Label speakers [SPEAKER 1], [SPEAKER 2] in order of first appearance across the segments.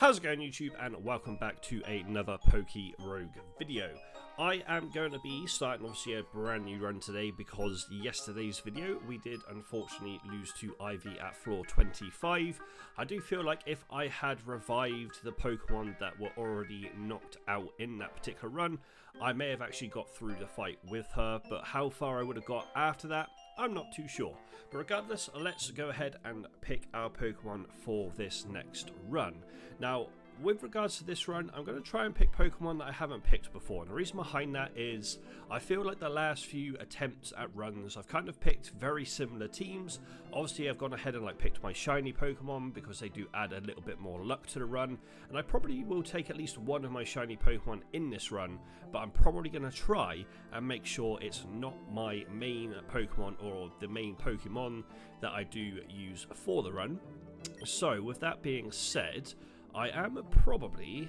[SPEAKER 1] How's it going, YouTube, and welcome back to another PokeRogue video. I am going to be starting obviously a brand new run today because yesterday's video we did unfortunately lose to Ivy at floor 25. I do feel like if I had revived the Pokemon that were already knocked out in that particular run, I may have actually got through the fight with her, but how far I would have got after that, I'm not too sure. But regardless, let's go ahead and pick our Pokemon for this next run. Now, with regards to this run, I'm going to try and pick Pokemon that I haven't picked before. And the reason behind that is I feel like the last few attempts at runs, I've kind of picked very similar teams. Obviously, I've gone ahead and picked my shiny Pokemon because they do add a little bit more luck to the run. And I probably will take at least one of my shiny Pokemon in this run, but I'm probably going to try and make sure it's not my main Pokemon or the main Pokemon that I do use for the run. So, with that being said, I am probably...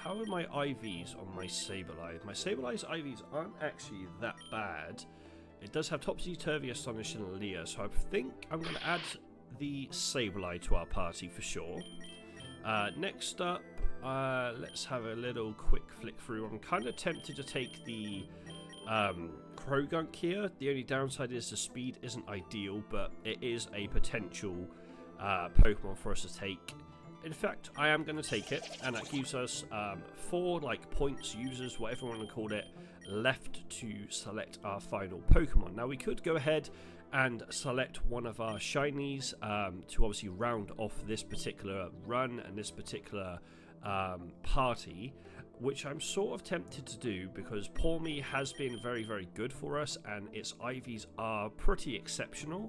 [SPEAKER 1] How are my IVs on my Sableye? My Sabeleye's IVs aren't actually that bad. It does have Topsy-Turvy, Astonish, and Leer, so I think I'm going to add the Sableye to our party for sure. Next up, let's have a little quick flick through. I'm kind of tempted to take the Croagunk here. The only downside is the speed isn't ideal, but it is a potential Pokemon for us to take. In fact, I am going to take it, and that gives us 4 points, users, whatever you want to call it, left to select our final Pokemon. Now, we could go ahead and select one of our shinies to obviously round off this particular run and this particular party, which I'm sort of tempted to do because Pawmi has been very, very good for us, and its IVs are pretty exceptional.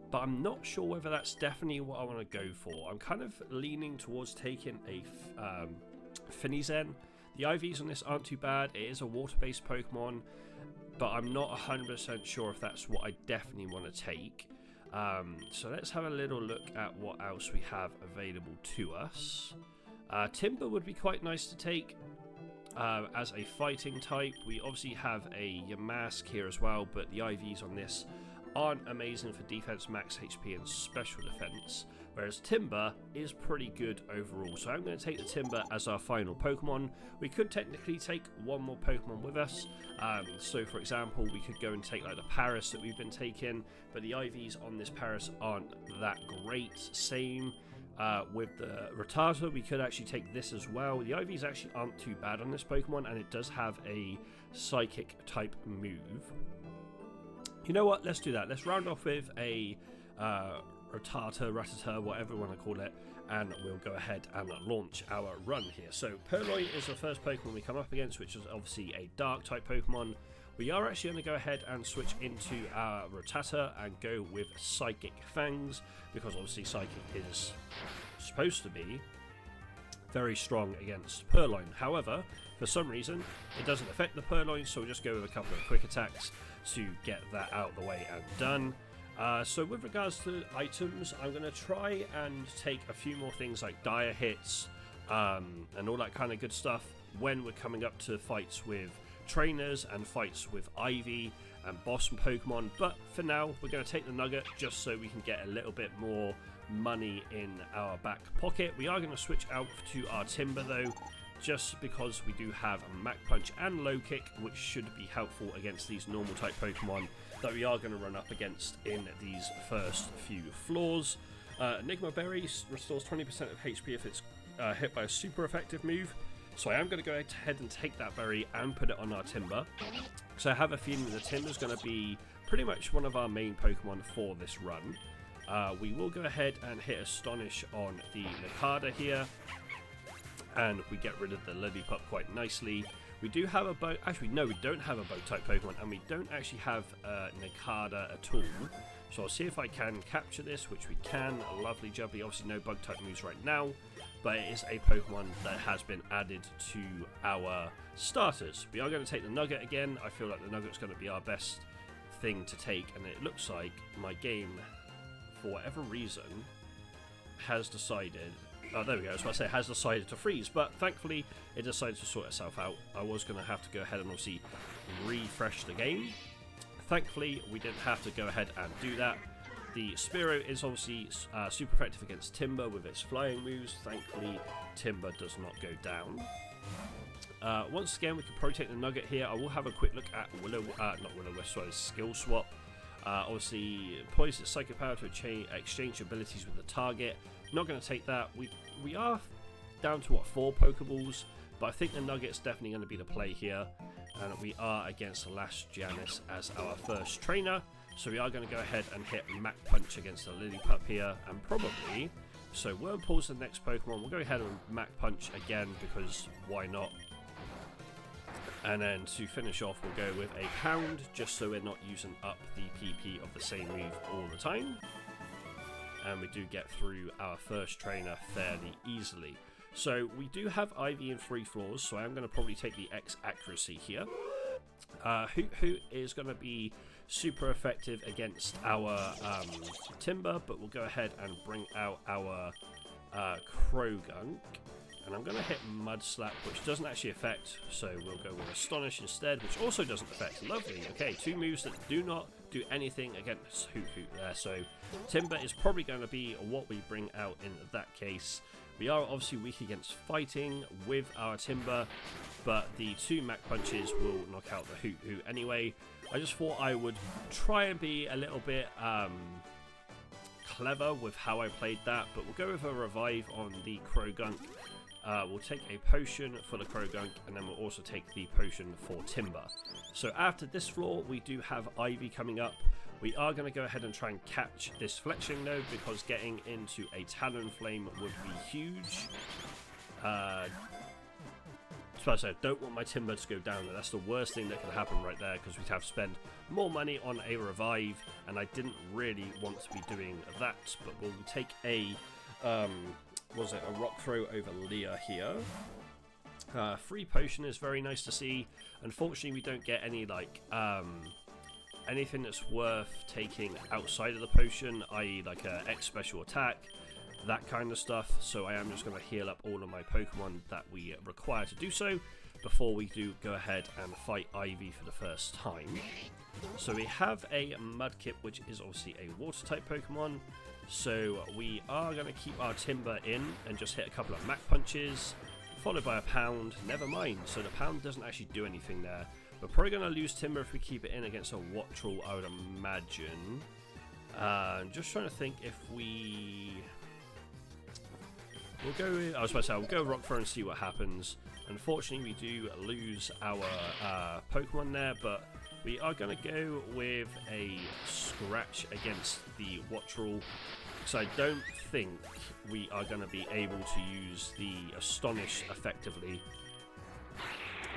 [SPEAKER 1] But I'm not sure whether that's definitely what I want to go for. I'm kind of leaning towards taking a Finizen. The IVs on this aren't too bad. It is a water-based Pokemon, but I'm not 100% sure if that's what I definitely want to take. So let's have a little look at what else we have available to us. Timber would be quite nice to take as a fighting type. We obviously have a Yamask here as well, but the IVs on this aren't amazing for defense, max HP, and special defense, whereas Timber is pretty good overall. So I'm going to take the Timber as our final Pokemon. We could technically take one more Pokemon with us. So for example, we could go and take the Paris that we've been taking, but the IVs on this Paris aren't that great. Same with the Rattata, we could actually take this as well. The IVs actually aren't too bad on this Pokemon, and it does have a Psychic type move. You know what, let's do that. Let's round off with a Rattata, whatever we want to call it, and we'll go ahead and launch our run here. So Purloin is the first Pokemon we come up against, which is obviously a Dark type Pokemon. We are actually going to go ahead and switch into our Rattata and go with Psychic Fangs, because obviously Psychic is supposed to be very strong against Purloin. However, for some reason, it doesn't affect the Purloin, so we'll just go with a couple of quick attacks to get that out of the way and done. So with regards to items, I'm going to try and take a few more things like Dire Hits and all that kind of good stuff when we're coming up to fights with trainers and fights with Ivy and boss Pokemon, but for now we're going to take the Nugget just so we can get a little bit more money in our back pocket. We are going to switch out to our Timber though, just because we do have a Mach Punch and Low Kick, which should be helpful against these normal type Pokemon that we are going to run up against in these first few floors. Enigma Berry restores 20% of HP if it's hit by a super effective move. So I am going to go ahead and take that berry and put it on our Timber. So I have a feeling the Timber is going to be pretty much one of our main Pokemon for this run. We will go ahead and hit Astonish on the Nakada here, and we get rid of the Lillipup quite nicely. We do have a Bug... Actually, no, we don't have a Bug-type Pokemon, and we don't actually have Nakada at all. So I'll see if I can capture this, which we can. Lovely jubbly. Obviously, no Bug-type moves right now, but it is a Pokemon that has been added to our starters. We are going to take the Nugget again. I feel like the Nugget's going to be our best thing to take, and it looks like my game, for whatever reason, has decided... Oh, there we go. I was about to say has decided to freeze, but thankfully it decided to sort itself out. I was going to have to go ahead and obviously refresh the game. Thankfully, we didn't have to go ahead and do that. the Spearow is obviously super effective against Timber with its flying moves. Thankfully, Timber does not go down. Once again, we can probably take the Nugget here. I will have a quick look at skill swap. Obviously, poise its Psychic Power to exchange abilities with the target. Not going to take that. We are down to, what, 4 Pokeballs, but I think the Nugget's definitely going to be the play here. And we are against Last Janice as our first trainer. So we are going to go ahead and hit Mach Punch against the Lillipup here, and probably... So Wurmple's the next Pokemon. We'll go ahead and Mach Punch again, because why not? And then to finish off, we'll go with a Pound, just so we're not using up the PP of the same move all the time. And we do get through our first trainer fairly easily. So we do have Ivy in 3 floors, so I'm going to probably take the X accuracy here. Hoot Hoot is going to be super effective against our Timber, but we'll go ahead and bring out our Croagunk. And I'm going to hit Mud Slap, which doesn't actually affect, so we'll go with Astonish instead, which also doesn't affect. Lovely. Okay, 2 moves that do not do anything against Hoot Hoot there. So Timber is probably going to be what we bring out in that case. We are obviously weak against fighting with our Timber, but the 2 Mach Punches will knock out the Hoot Hoot anyway. I just thought I would try and be a little bit clever with how I played that, but we'll go with a Revive on the Croagunk. We'll take a potion for the Croagunk, and then we'll also take the potion for Timber. So after this floor, we do have Ivy coming up. We are going to go ahead and try and catch this Fletchling node, because getting into a Talonflame would be huge. So I don't want my Timber to go down there. That's the worst thing that can happen right there, because we'd have to spend more money on a Revive, and I didn't really want to be doing that. But we'll take a... was it a Rock Throw over Leah here. Free potion is very nice to see. Unfortunately, we don't get any like anything that's worth taking outside of the potion, i.e. like a X special attack, that kind of stuff. So I am just going to heal up all of my Pokemon that we require to do so before we do go ahead and fight Ivy for the first time. So we have a Mudkip, which is obviously a water type Pokemon. So we are going to keep our Timber in and just hit a couple of Mach Punches, followed by a Pound. Never mind, so the Pound doesn't actually do anything there. We're probably going to lose Timber if we keep it in against a Wattrel, I would imagine. Just trying to think if we... We'll go with, I was about to say, we'll go Rock Throw and see what happens. Unfortunately, we do lose our Pokemon there, but we are going to go with a Scratch against the Wattrel, because I don't think we are going to be able to use the Astonish effectively.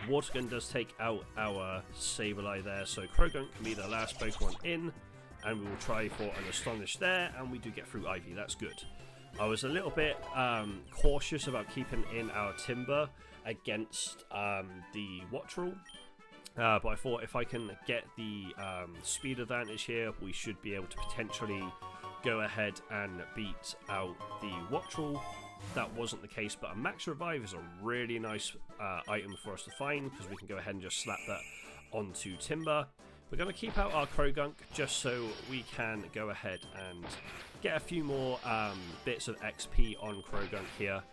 [SPEAKER 1] Water Gun does take out our Sableye there, so Croagunk can be the last Pokemon in, and we will try for an Astonish there, and we do get through Ivy. That's good. I was a little bit cautious about keeping in our Timber against the Wattrel. But I thought if I can get the speed advantage here, we should be able to potentially go ahead and beat out the Wattrel. That wasn't the case, but a Max Revive is a really nice item for us to find, because we can go ahead and just slap that onto Timber. We're going to keep out our Croagunk just so we can go ahead and get a few more bits of XP on Croagunk here.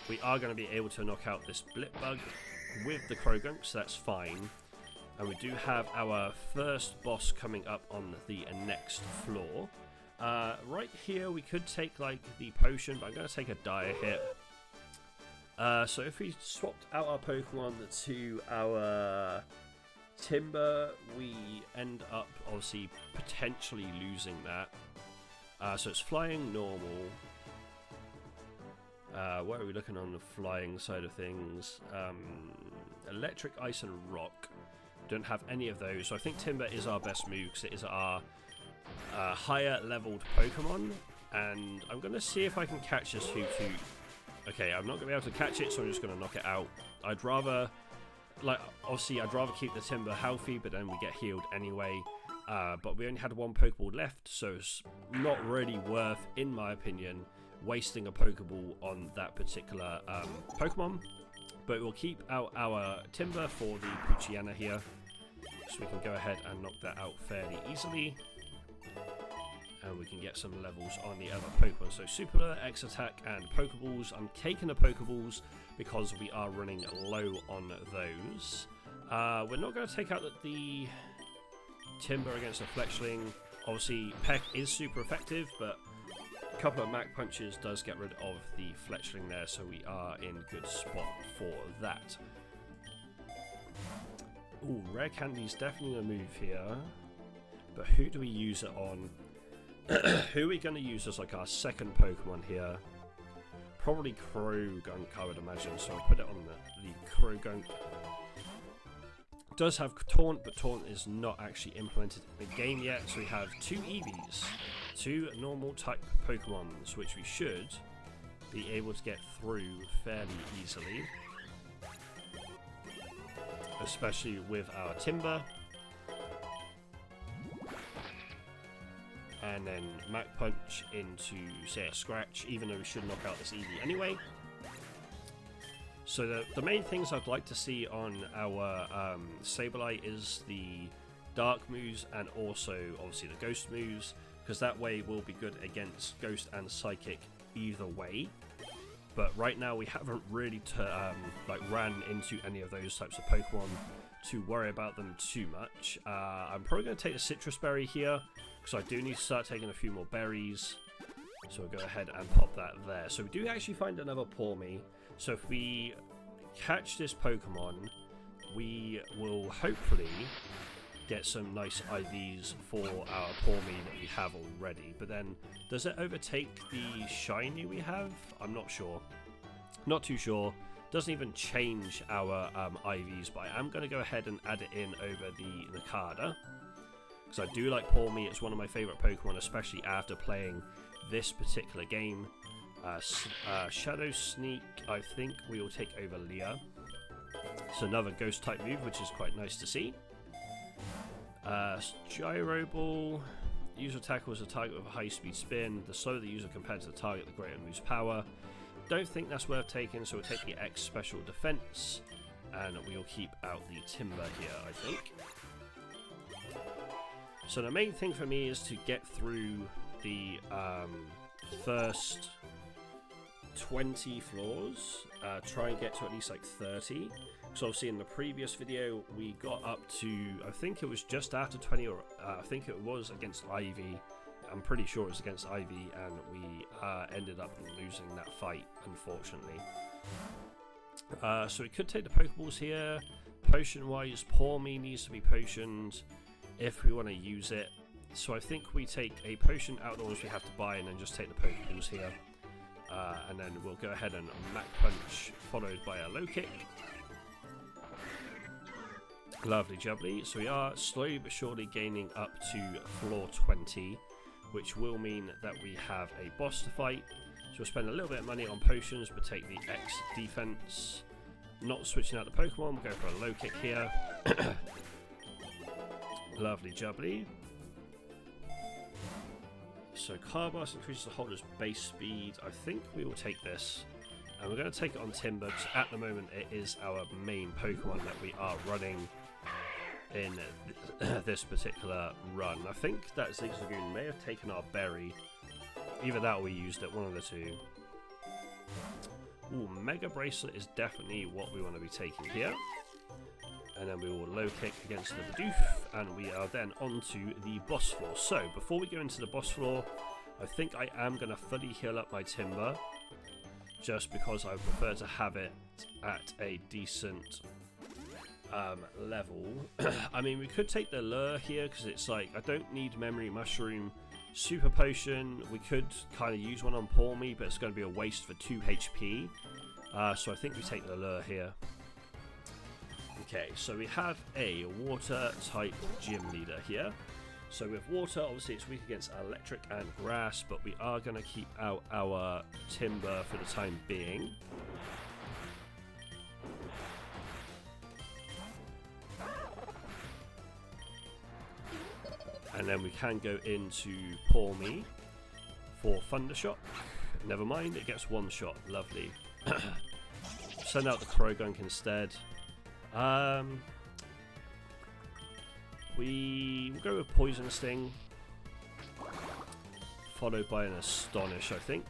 [SPEAKER 1] We are going to be able to knock out this Blipbug with the Croagunk, so that's fine. And we do have our first boss coming up on the next floor. Right here we could take like the potion, but I'm going to take a Dire hit. So if we swapped out our Pokemon to our Timber, we end up obviously potentially losing that. So it's flying normal. Where are we looking on the flying side of things? Electric, Ice and Rock. Don't have any of those, so I think Timber is our best move, because it is our higher leveled Pokemon. And I'm going to see if I can catch this Hoot Hoot. Okay, I'm not going to be able to catch it, so I'm just going to knock it out. I'd rather, like, obviously I'd rather keep the Timber healthy, but then we get healed anyway. But we only had one Pokeball left, so it's not really worth, in my opinion, wasting a Pokeball on that particular Pokemon. But we'll keep out our Timber for the Poochyena here, so we can go ahead and knock that out fairly easily. and we can get some levels on the other Pokemon. So Super, X Attack, and Pokeballs. I'm taking the Pokeballs because we are running low on those. We're not going to take out the Timber against the Fletchling. Obviously, Peck is super effective, but a couple of Mach Punches does get rid of the Fletchling there, so we are in good spot for that. Ooh, Rare Candy's definitely a move here. But who do we use it on? Who are we going to use as like our second Pokemon here? Probably Croagunk, I would imagine. So I'll put it on the Croagunk. Does have Taunt, but Taunt is not actually implemented in the game yet. So we have two Eevees, two normal type Pokemons, which we should be able to get through fairly easily. Especially with our Timber. And then Mach Punch into, say, a Scratch, even though we should knock out this Eevee anyway. So the main things I'd like to see on our Sableye is the Dark moves and also, obviously, the Ghost moves, because that way we'll be good against Ghost and Psychic either way. But right now we haven't really ran into any of those types of Pokemon to worry about them too much. I'm probably going to take the Citrus Berry here, because I do need to start taking a few more berries. So we'll go ahead and pop that there. So we do actually find another Pawmi. So if we catch this Pokemon, we will hopefully get some nice IVs for our Pawmi that we have already. But then, does it overtake the shiny we have? I'm not sure. Not too sure. Doesn't even change our IVs, but I am going to go ahead and add it in over the Nakada. Because I do like Pawmi. It's one of my favourite Pokemon, especially after playing this particular game. Shadow Sneak, I think we will take over Leah. It's another Ghost type move, which is quite nice to see. Gyro Ball. User tackles a target with a high speed spin. The slower the user compared to the target, the greater moves power. Don't think that's worth taking, so we'll take the X Special Defense. And we'll keep out the Timber here, I think. So the main thing for me is to get through the first 20 floors, try and get to at least like 30. So obviously in the previous video we got up to, I think it was just after 20, or I think it was against Ivy. I'm pretty sure it was against Ivy, and we ended up losing that fight, unfortunately. So we could take the Pokeballs here. Potion wise, Pawmi needs to be potioned if we want to use it. So I think we take a potion out of the ones we have to buy, and then just take the Pokeballs here. And then we'll go ahead and Mach Punch, followed by a Low Kick. Lovely jubbly. So we are slowly but surely gaining up to floor 20, which will mean that we have a boss to fight. So we'll spend a little bit of money on potions, but take the X defense. Not switching out the Pokemon, we'll go for a Low Kick here. Lovely jubbly. So Carbast increases the holder's base speed. I think we will take this. And we're going to take it on Timber, because at the moment it is our main Pokemon that we are running in this particular run. I think that Zigzagoon may have taken our berry. Either that or we used it, one of the two. Ooh, Mega Bracelet is definitely what we want to be taking here. And then we will Low Kick against the Bidoof, and we are then on to the boss floor. So, before we go into the boss floor, I think I am going to fully heal up my Timber, just because I prefer to have it at a decent level. I mean, we could take the Lure here, because it's like, I don't need Memory Mushroom. Super Potion, we could kind of use one on Pawmi, but it's going to be a waste for 2 HP. So I think we take the Lure here. Okay, so we have a water type gym leader here. So with water, obviously it's weak against electric and grass, but we are going to keep out our Timber for the time being. And then we can go into Pawmi for Thundershock. Never mind, it gets one shot. Lovely. Send out the Croagunk instead. We will go with Poison Sting. followed by an Astonish, I think.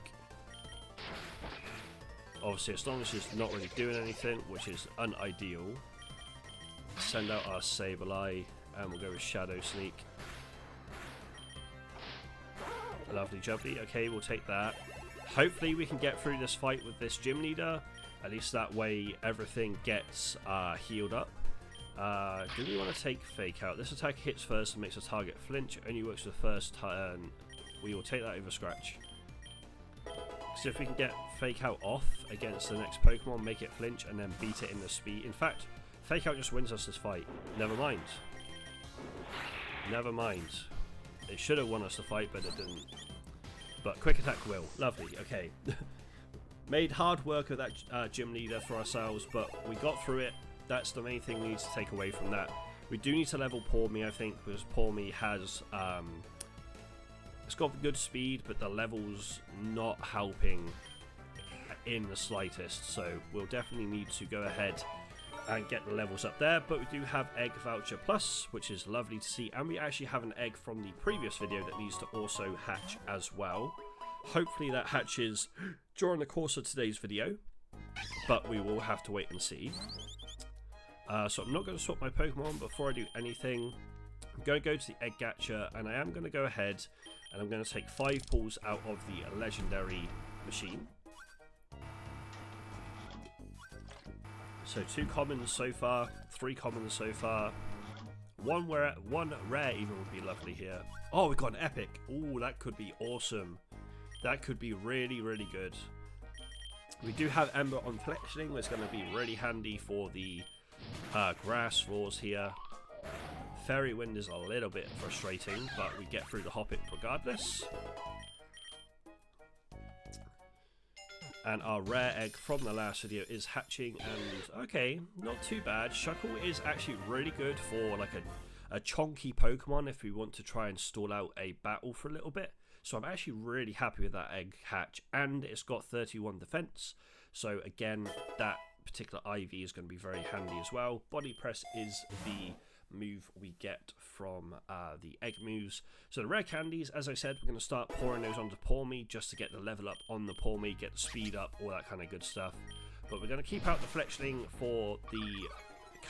[SPEAKER 1] Obviously, Astonish is not really doing anything, which is unideal. Send out our Sableye, and we'll go with Shadow Sneak. Lovely jubbly. Okay, we'll take that. Hopefully we can get through this fight with this gym leader. At least that way everything gets healed up. Do we want to take Fake Out? This attack hits first and makes the target flinch. It only works the first turn. We will take that over Scratch. So if we can get Fake Out off against the next Pokemon, make it flinch, and then beat it in the speed. In fact, Fake Out just wins us this fight. Never mind. Never mind. It should have won us the fight, but it didn't. But Quick Attack will. Lovely. Okay. Made hard work of that gym leader for ourselves, but we got through it. That's the main thing we need to take away from that. We do need to level Pawmi, I think, because Pawmi has... it's got good speed, but the level's not helping in the slightest. So we'll definitely need to go ahead and get the levels up there. But we do have Egg Voucher Plus, which is lovely to see. And we actually have an egg from the previous video that needs to also hatch as well. Hopefully that hatches during the course of today's video, but we will have to wait and see. So I'm not going to swap my Pokemon. Before I do anything, I'm going to go to the Egg Gacha, and I am going to go ahead and I'm going to take 5 pulls out of the legendary machine. So 2 commons so far, 3 commons so far. One rare even would be lovely here. Oh, we've got an epic. Oh, that could be awesome. That could be really, really good. We do have Ember on Fletchling, which is going to be really handy for the grass floors here. Fairy Wind is a little bit frustrating, but we get through the Hoppip regardless. And our rare egg from the last video is hatching, and okay, not too bad. Shuckle is actually really good for like a chonky Pokemon if we want to try and stall out a battle for a little bit. So I'm actually really happy with that egg hatch, and it's got 31 defense. So again, that particular IV is going to be very handy as well. Body Press is the move we get from the egg moves. So the rare candies, as I said, we're going to start pouring those onto Pawmi just to get the level up on the Pawmi, get the speed up, all that kind of good stuff. But we're going to keep out the Fletchling for the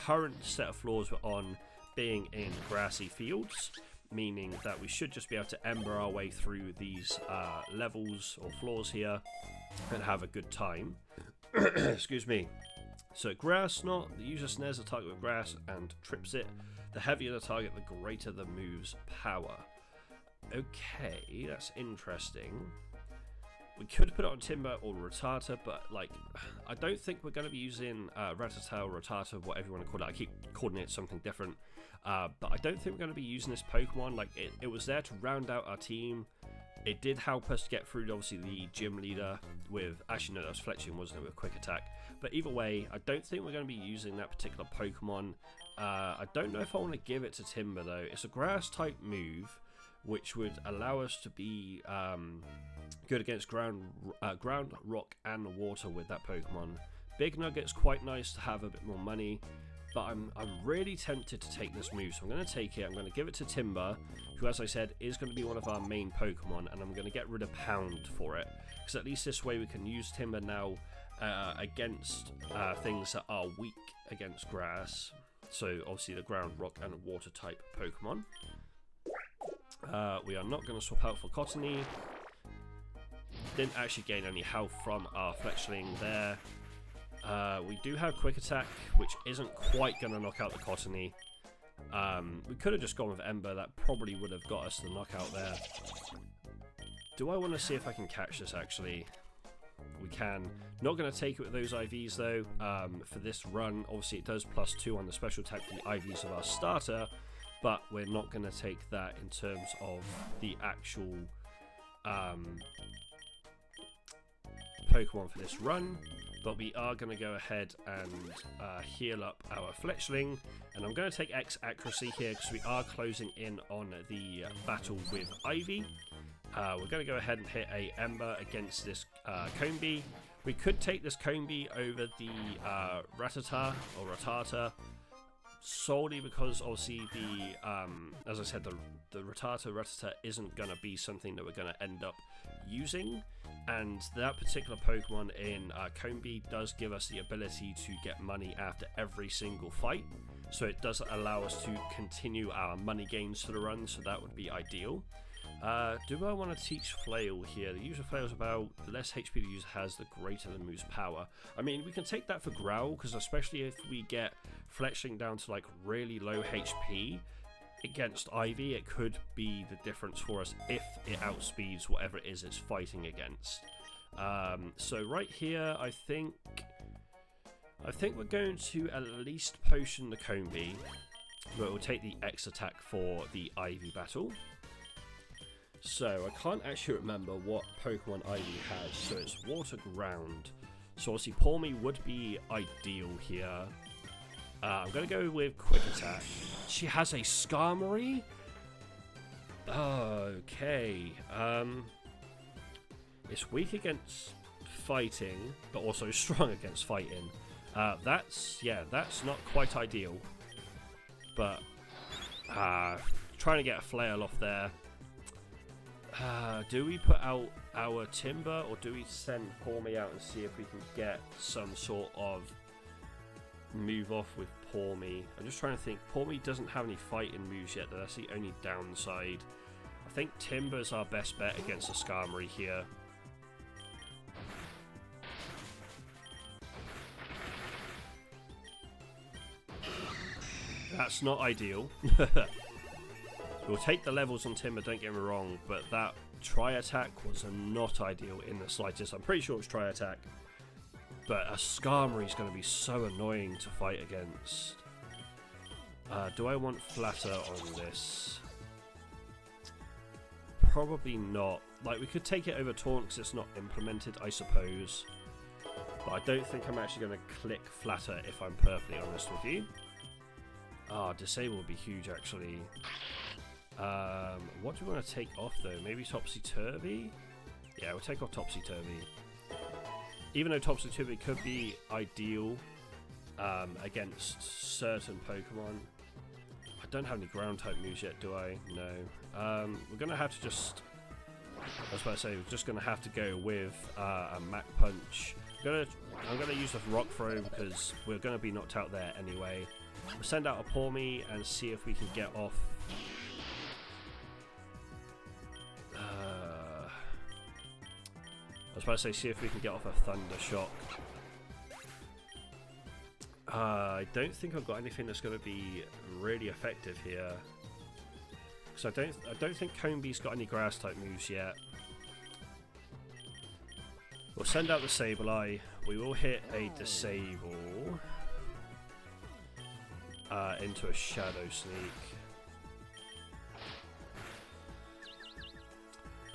[SPEAKER 1] current set of floors we're on being in grassy fields, meaning that we should just be able to ember our way through these levels or floors here and have a good time. Excuse me. So Grass Knot, the user snares the target with grass and trips it. The heavier the target, the greater the move's power. Okay, that's interesting. We could put it on Timber or Rattata, but like, I don't think we're going to be using Rattata or Rattata, whatever you want to call it. I keep calling it something different. But I don't think we're going to be using this Pokemon. Like, it was there to round out our team. It did help us get through, obviously, the gym leader with... Actually, no, that was Fletching, wasn't it, with Quick Attack. But either way, I don't think we're going to be using that particular Pokemon. I don't know if I want to give it to Timber, though. It's a Grass-type move, which would allow us to be good against ground, rock, and water with that Pokemon. Big Nugget's quite nice to have a bit more money, but I'm really tempted to take this move, so I'm going to take it. I'm going to give it to Timber, who, as I said, is going to be one of our main Pokemon, and I'm going to get rid of Pound for it, because at least this way we can use Timber now against things that are weak against grass. So obviously the ground, rock, and water type Pokemon. We are not going to swap out for Cottony. Didn't actually gain any health from our Fletchling there. We do have Quick Attack, which isn't quite going to knock out the Cottony. We could have just gone with Ember. That probably would have got us the knockout there. Do I want to see if I can catch this, actually? We can. Not going to take it with those IVs, though, for this run. Obviously, it does +2 on the special attack for the IVs of our starter, but we're not going to take that in terms of the actual Pokemon for this run. But we are going to go ahead and heal up our Fletchling, and I'm going to take X accuracy here because we are closing in on the battle with Ivy. We're going to go ahead and hit a Ember against this Combee. We could take this Combee over the Rattata or Rattata, solely because obviously as I said, the Rattata isn't going to be something that we're going to end up using, and that particular Pokemon in Comi does give us the ability to get money after every single fight, so it does allow us to continue our money gains to the run, so that would be ideal. Do I want to teach Flail here? The user Flail is about the less HP the user has, the greater the move's power. I mean, we can take that for Growl, because especially if we get Fletchling down to like really low HP against Ivy, it could be the difference for us if it outspeeds whatever it is it's fighting against. So right here, I think we're going to at least potion the Comi, but it will take the X attack for the Ivy battle. So I can't actually remember what Pokemon Ivy has, so it's Water Ground. So obviously Palmy would be ideal here. I'm going to go with Quick Attack. She has a Skarmory? Okay. It's weak against fighting, but also strong against fighting. That's not quite ideal. But trying to get a Flail off there. Do we put out our Timber, or do we send Palmy out and see if we can get some sort of move off with Palmy? I'm just trying to think. Palmy doesn't have any fighting moves yet, that's the only downside. I think Timber's our best bet against a Skarmory here. That's not ideal. We'll take the levels on Timber, don't get me wrong, but that Tri-Attack was not ideal in the slightest. I'm pretty sure it's Tri-Attack, but a Skarmory is going to be so annoying to fight against. Do I want Flatter on this? Probably not. Like, we could take it over Taunt because it's not implemented, I suppose. But I don't think I'm actually going to click Flatter, if I'm perfectly honest with you. Disable would be huge, actually. What do we want to take off though? Maybe Topsy-Turvy? Yeah, we'll take off Topsy-Turvy. Even though Topsy-Turvy could be ideal against certain Pokemon. I don't have any ground type moves yet, do I? No. We're going to have to just... I was about to say, we're just going to have to go with a Mach Punch. I'm going to use the Rock Throw because we're going to be knocked out there anyway. We'll send out a Palmy and see if we can get off... I was about to say, see if we can get off a Thunder Shock. I don't think I've got anything that's going to be really effective here. So I don't think Comi's got any grass type moves yet. We'll send out the Sableye. We will hit a Disable into a Shadow Sneak.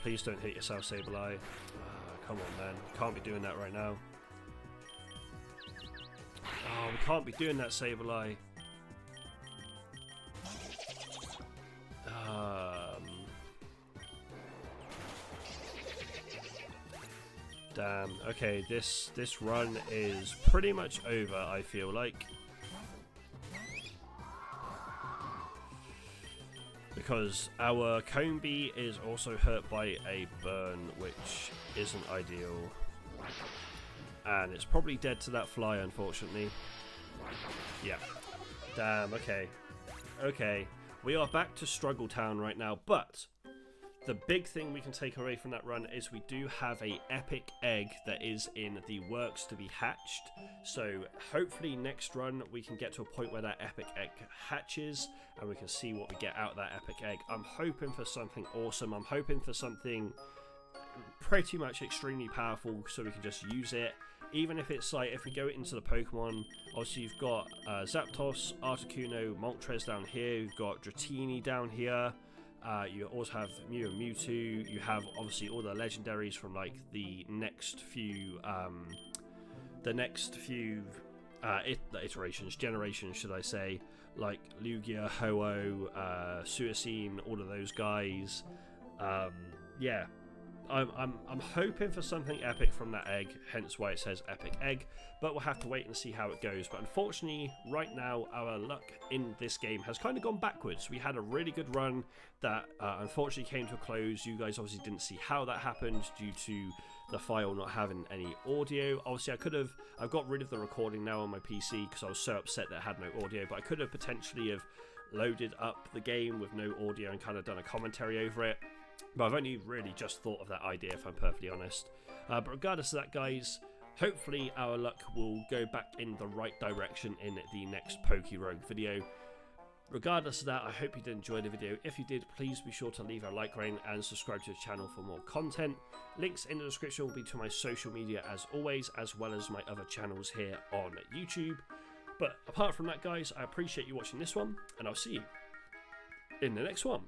[SPEAKER 1] Please don't hit yourself, Sableye. Come on, man. Can't be doing that right now. Oh, we can't be doing that, Sableye. Damn. Okay, this run is pretty much over, I feel like. Because our Comi is also hurt by a burn, which isn't ideal. And it's probably dead to that fly, unfortunately. Yeah. Damn, okay. Okay. We are back to Struggle Town right now, but the big thing we can take away from that run is we do have a epic egg that is in the works to be hatched. So hopefully next run we can get to a point where that epic egg hatches and we can see what we get out of that epic egg. I'm hoping for something awesome. I'm hoping for something pretty much extremely powerful so we can just use it. Even if it's like, if we go into the Pokemon, obviously you've got Zapdos, Articuno, Moltres down here, you've got Dratini down here. You also have Mew and Mewtwo. You have obviously all the legendaries from like the next few iterations, generations, should I say, like Lugia, Ho-Oh, Suicune, all of those guys. Yeah, I'm hoping for something epic from that egg, hence why it says epic egg, but we'll have to wait and see how it goes. But unfortunately, right now, our luck in this game has kind of gone backwards. We had a really good run that unfortunately came to a close. You guys obviously didn't see how that happened due to the file not having any audio. Obviously, I've got rid of the recording now on my PC because I was so upset that it had no audio, but I could have potentially have loaded up the game with no audio and kind of done a commentary over it. But I've only really just thought of that idea, if I'm perfectly honest. But regardless of that, guys, hopefully our luck will go back in the right direction in the next PokeRogue video. Regardless of that, I hope you did enjoy the video. If you did, please be sure to leave a like rating and subscribe to the channel for more content. Links in the description will be to my social media as always, as well as my other channels here on YouTube. But apart from that, guys, I appreciate you watching this one, and I'll see you in the next one.